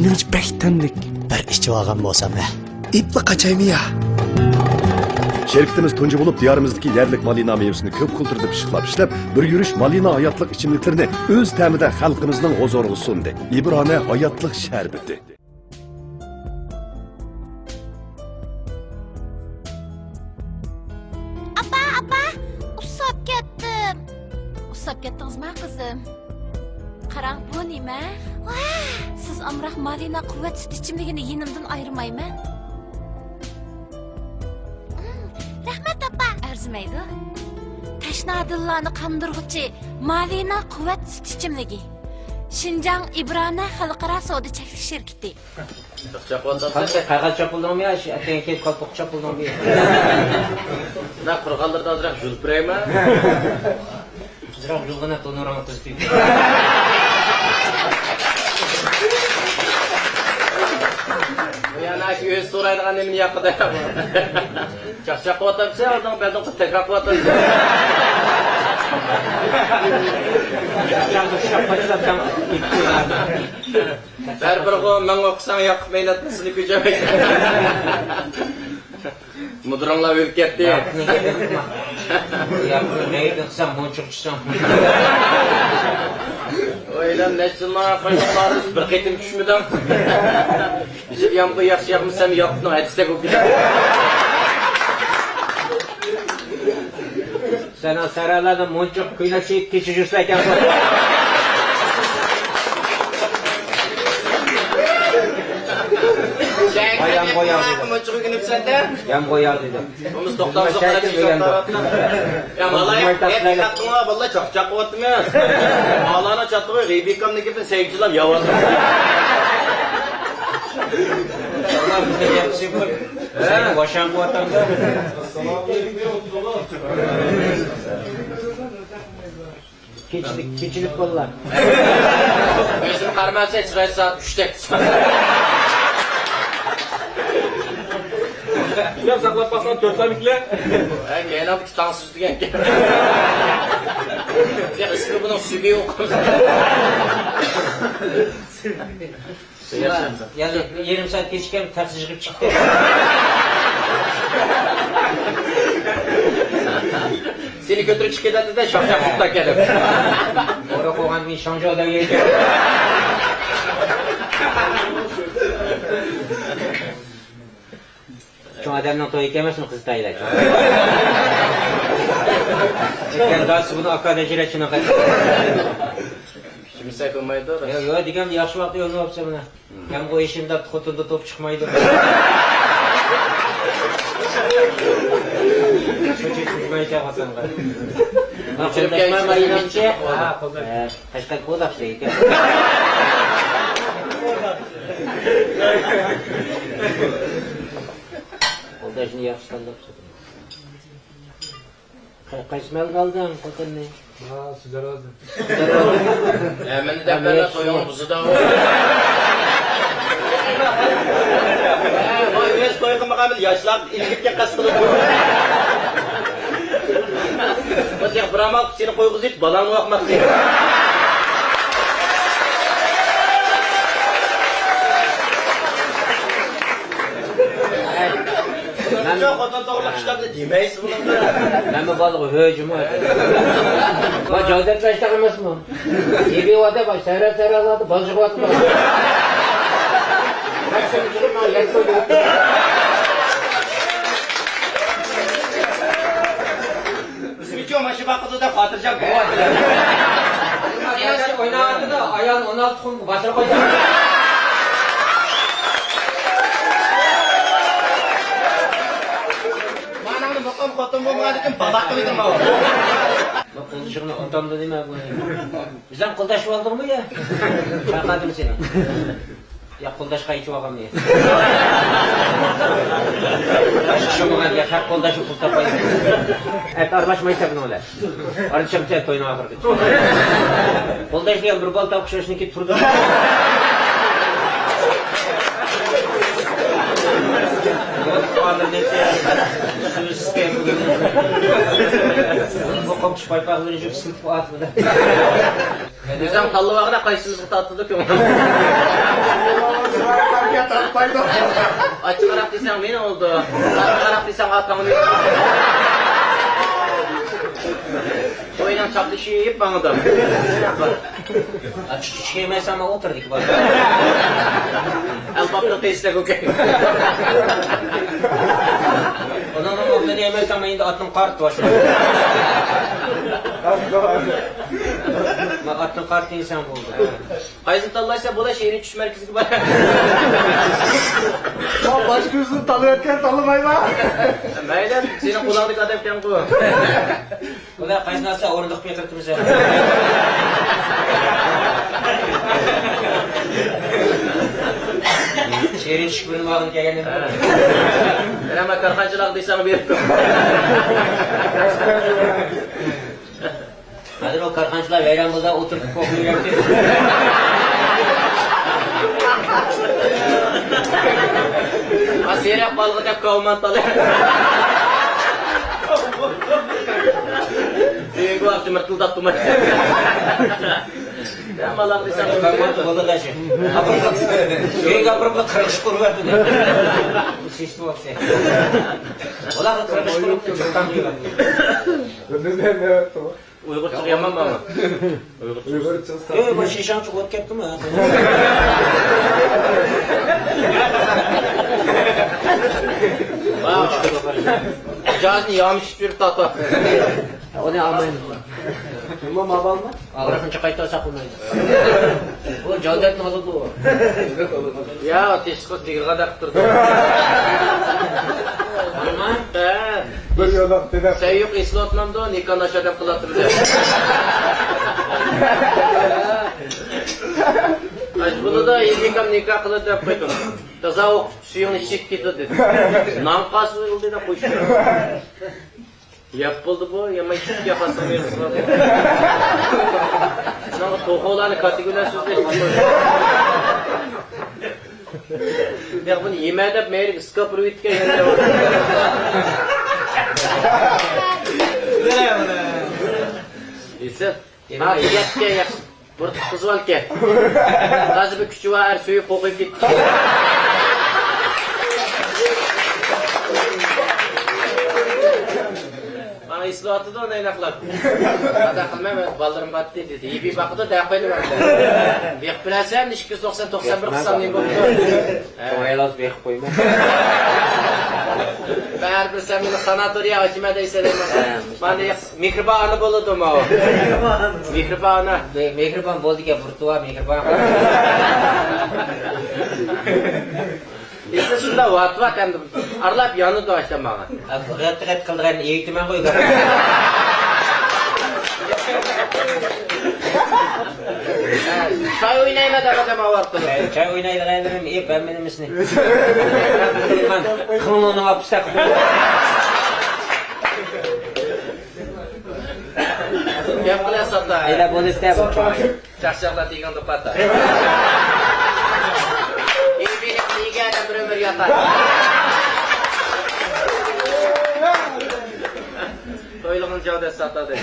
Menimcha bek tandik. Bir içib olgan bo'lsam-da. İpli kaçayım ya. Şerikimiz tuncu bulup diyarımızdaki yerlik malina meyvesini köp kulturda pişiklap işlep, bir yürüyüş malina hayatlık içimliklerini öz temide halkımızın huzuruna sundu. İbrane hayatlık şerbeti. Apa, usab ketdim. Usab ketdingizmi qizim? Qarang bu nima? Siz amroq malina quvvat sut ichimligini yenimdan ayirmayman. Rahmat apa. Arzimaydi. Tashnadillarni qandirg'uchi malina quvvat sut ichimligi. Shinjang Ibrana xalqaro savdo cheklanish shirkati. Qancha qag'al chopildimi ya? Atang kelib qolib chopildimi? Na qurg'anlarda ozroq julpiraymi? Ozroq julg'ana to'nirang tuzib. Yana o'z so'raydigan nimani yoqida. Chaqchaq qilyapsan, oldin ba'zan tekrar qilyapsan. Baribir men o'qisam yoqib maylatmasini ko'chamaydi. Mudronlar o'lib ketdi. Nega qilsam monchiqchisam. Oylan neçillar faşlar bir qitim tushmadim. Bizi ham bu yaxshi yoqmasam yoqni hadisda ko'p ketadi. Sen saralarda monchiq kuynashib kechirsa ekan. Ayam boyar dedi. Monchiq kuynibsanda? Yam boyar dedi. Biz to'xtamsa qarab chiqardim. Ya malay, qattiqlar vallahi chaqchaq qilyaptim men. Malana chatqi Rebekamnikidan sevgichilar yavatdi. Ular bizga yaxshi bir sen boshang qilyapsan. Keçilib qollar. O'zim qarmasa chiqay soat 3 da. Ular saqlab qolsan 4'lamiklar. Yana bu tansız degan. Ya ismi bunun sübi yo'q. Yani yarım saat geçirken taksi çıkıp çıktı. Seni götürüp çıkıdadı da şapşak tutak gelip. Orada koğan bir şanjı da yiyecek. Şu adamdan toy ekemezsin kız tayla. Yani daha bunu akadeciyle çınak et. Şimdi sakınmaydı da. Yok diyeceğim yaxşı vakti yolunu yapsa buna. Hem bu işimde kutunda top çıkmaydı. Çocuk çıkmayı çabasın da. Kondaşma mayınançı. Hashtag bu da şey. Kondaşını yaxşıdan da yapsa. Kaçmal kaldın kotanı. Ha, sizler razı. Hemen de böyle toyun buzu da var. Vay öz toyun makabil yaşlar ilgitke kastırıp. Bak ya bıramak seni koyğuz et balanı bakmak değil. Çok odan doğruluk işlerinde demeyiz bunlar. Ben bu balığı hücum var. Bak cavdet kaçta kılmaz mı? Yedi vada bak seyre aladı bazıcık vatı bak. Bak seni çıkıp bana yer koydu. Bizim çok maşı bakıdı da patıracak bu vada. Ayağın oynadı da ayağın 16 kum başına koydu. Kotum bu madem balak mıydı mı? Bak konuşuğunu ontamda değil mi bu? Bizden koldaş olduk mu ya? Şakadım seni. Ya koldaş kayıcı oğam ya. Şaşırmadan ya şak koldaşı pul tapayım. Evet arbaşmayı sakın ola. Arıçam sen toyuna akırdı. Koldaş diyen bir bal takışıyorsun ki turdu. Bu komşu paypaqları çok sınıf atmadı. Bizden kallı vaqda qaysımızı tatlıdık. Paydo. Açık Arap desem ne oldu? Açık Arap desem atamı ne? Oynan çaplı şey yiyip bana da. Açık içki yemezsen ama oturduk bak. Elbapta testle koke. Ondan onları yemezsen ben yine attım kart var. Bak attım kart insan buldu. Ayzın tallaysa bu da şehrin çüş merkezi gibi. Başka yüzünü tanıyatken tanımayma. Meydan senin kulağındaki adam kim bu? Bu da kaynarsa orunduk bir kırtımız ya. Şehrin şükrünü bağlı geleni. Ben ama karkancılık diysen bir yaptım. Hadi o karkancılar veren burada oturup kokuyu yaptı. Ha seyrek balığı da kavman talı. Büyük vakti mırtıldat tutmak. Ben balığı diysen bir Karkancı balık aşı. Büyük kapırıp kırış kuru verdi. Şişti bak sen. Ola kırış kuru çoktan diyorlar. Uygur çıkayamam mı ama? Yok bu şişan çok ot yaptı mı? Cazni yamış bir tata. O ne almayın? Tamam abal mı? Bırakın çıkayta sakınmayın. Bu Cavdet ne oldu bu? Ya teşkil tigirga da kıtırdı. Ama Bir yodak dedem. Sen yok esli otmam da nikahını aşağıdan kılatırdı. Aç bunu da yedikam nikah kılıt yap koydum. Taza o suyun içik gitti dedi. Namkası uyuldu da koştu. Yapıldı bu, yama içik yapasın bir ısıladı. Şuna toğularını kategoriler sözleşmiş. Ya bunu yemedip meyrik ıskap rüyitke yerine var. İse, ha yetke yak. Burada kız var ki. Gazı bir küçüğü var, suyu kokuyup gitti. Bana islahatı da ona inaklar. Hada kılmam, ballarım battı dedi. İyi bir bakıda da yapayım ben de. Bek bilasem, 290-91 kısam neyim oldu. Oyalaz bek koyma. Ben her bir sen beni sanatoriya açıma da istedim. Ben de mikrobanı bulundum o. Mikrobanı. Mehriban boldu ki burtuva mehriban. İşte şunda vat hem de arlap yanı da açtım bana. Ret kıldırgan eğitimen koy. Çay oynayma da adam avarttı. Çay oynaydıranlarım iyi ben benim isini. Ben kılını hapiste Gel buraya satta. Öyle bunu istemem. Çarşafla diyen de pata. İyi bir iyi geldi bir ömür yatar. Toyluğun cavda satta dedi.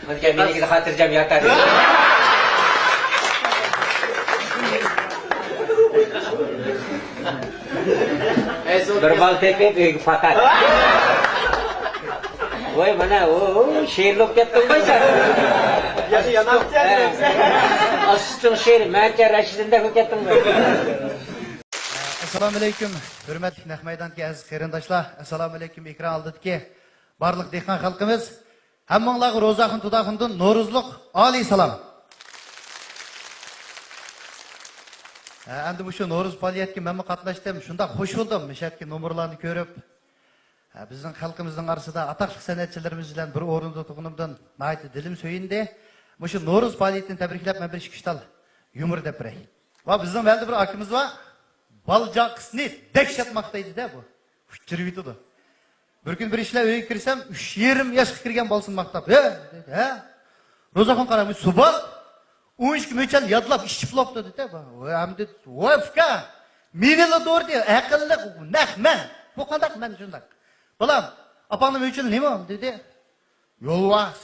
Hadi gel beni gidip hatırlayacağım yatar. Bir bal tepip büyük patat. Vay bana o şehirlik yaptın mı sen? Yaşı yanar sen. Asısın şehir, Merker Raşid'inde hükettin mi? Assalamu alaikum. Hürmetli Nahmaydanki aziz qarindoshlar. Assalamu alaikum ekran oldidagi barliq dehqon xalqimiz. Hammanglarga ro'zaxun tudaxundan No'ruzliq oliy salom. Endi bu shu No'ruz faoliyatiga men qatnashdim. Shunda xush bo'ldim. Mishatki nomerlarni ko'rib, bizning xalqimizning orasida atoqli san'atchilarimiz bilan bir o'rinda turganimdan nayt dilim so'yindi. Bu shu No'ruz faoliyatini tabriklab men bir ishqital yumor deb biray. Va bizning valda bir akimiz var. Balcaqsını dehşet maktaydı da bu. Fıçırıydı da. Bir gün bir işle öyle girsem 3-20 yaş kirgen balsın maktab. He? Rozaxon qaramış subal. 13 meçal yadlap işçiflap dedi de bu. Hem dedi, "Vafka. Menile doğru diyor. Akıllı nahman. Bu kadar men şundak. Balam, apanın meçal ne mi dedi? Yolvas.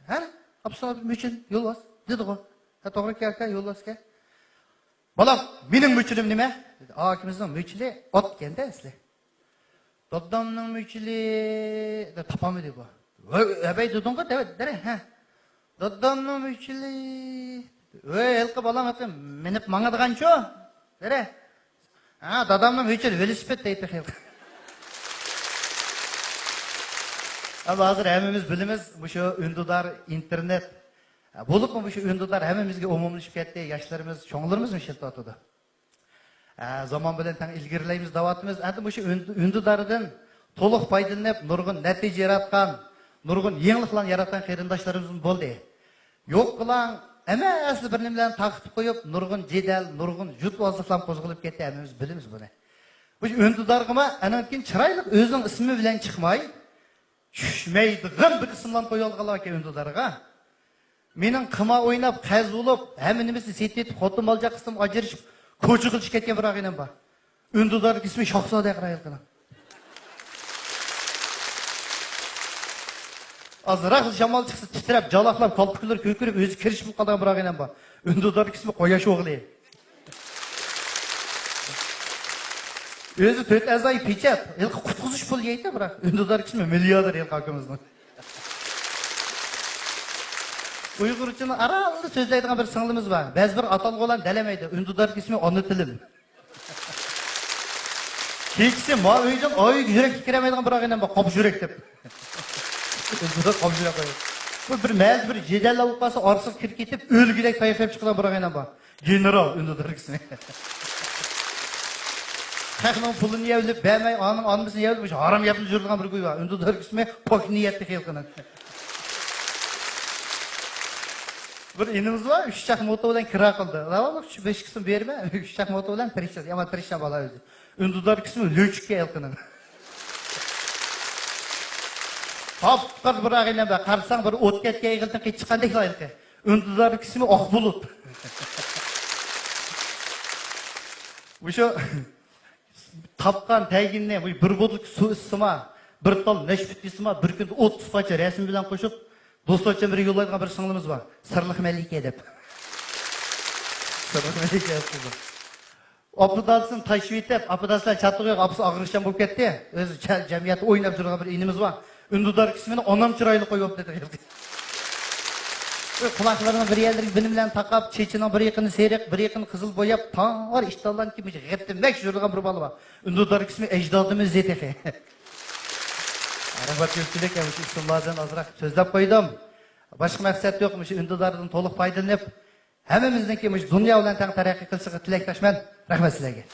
He? Apsana meçal yolvas dedi o. Ha doğru ki yolvas ki. Balam, benim müçülüm nime? Akimizin müçülü ot kende esli. Dadamның müçülü tapamıyor bu. Ebey dudun kod, evet, dere, ha. Dadamның müçülü elki balam etkim, minip mağadıgan ço, dere. Ha, dadamның müçülü velosiped deyip xeyl. Ama hazır hemimiz bilimiz, bu şu ündüdar internet. Bulup mu bu şu ündüdar hemimizge umumlaşıp ketdi, yaşlarımız, çoğunlarımız mı şirti atıdı? Zaman bilen tan ilgirileyimiz davatımız. Endi bu şu ündüdardan toluq paydalanıp, nurgun netice yaratkan, nurgun yeniliklan yaratkan qeyrindaşlarımızın boldu. Yok kılan, ama asli bir nimlen taqıtып koyup, nurgun jedel, nurgun jut vazlıklan qozgılıp ketdi, hemimiz bilimiz bunu. Bu şu ündüdargıma, anankin çıraylık özün ismi bilen çıkmay, Düşmeydiğim bir isimlan koyulgalar ki ündüdarga. Menin kıma oynap, qaz olup, heminimizni setletip, xotim alacak kısım acırışıp, koçu kılış ketken bir ağinem var. Ündüdar ismi Şahzade Qırayılgına. Azırak jamal çıksa titrep, jalaklap, kalpıklar kökürüp, özü kiriş bulup kalgan bir ağinem var. Ündüdar ismi Qoyaş oğlu. Özü töt azay peçet, elki kutkuzuş pul yeydi bırak. Ündüdar ismi milyarder elki hakkımızdan. Uygur için aralı sözleydiğin bir sınırımız var. Bez bir atalıq olan delemeydi. Ündüdar ismi onu tilim. Kekisi ma öydün ay yürek kiremeydiğin bir ağinen bak, kapı yürek dep. Ündüdar kapı yürek koyuyor. Bu bir mez bir jedel avuqası arsız kirk etip, ölgülek tayfayıp çıkılan bir ağinen bak. General Ündüdar ismi. Xalqның pulun yevlip, bəmey, anın anımızın yevlip, haram yapıp жүрдüğün bir güy var. Ündüdar ismi pok niyetli xalqının. Bir inimiz var, 3 çak moto bilan kira qildi. Ravalik 5 qism berma, 3 çak moto bilan pirishadi. Ama pirishdan bola o'zi. Ündüdar ismi Löchke xalqının. Hop, bir ag'aylan ba, qarsang bir o't ketgan yig'ildan qech chiqqandek loyiqi. Ündüdar ismi Oqbulut. Bu şu tapkan tayginne bir boduk su ısıma, bir tal neşbit ısıma, bir gün 30 faça resim bilen koşup, dostlarca bir yollaydıgan bir sınırımız var. Sırlık Melike dep. Sırlık Melike yaptırdı. Apıdalsın taşvip etip, apıdalsın çatlığı yok, apısı ağırışan bulup gitti. Öz cemiyeti oynap durgan bir inimiz var. Ündüdar ismini onam çıraylı koyup dedi. Kulaklarına bir yerleri benimle takap, çeçinin bir yakını seyrek, bir yakını kızıl boyap, tan var iştahlan kimmiş, gittirmek жүрген bir balı var. Ündüdar ismi ecdadımız Zetefe. Arabat köpçülük yapmış, üstünlerden azırak sözlep koydum. Başka maksat yokmuş, Ündüdar'dan toluq paydalanıp, hemimizden kimmiş, dünya olan tan taraqi kılışığı tilektaşman, rahmet sizlerge.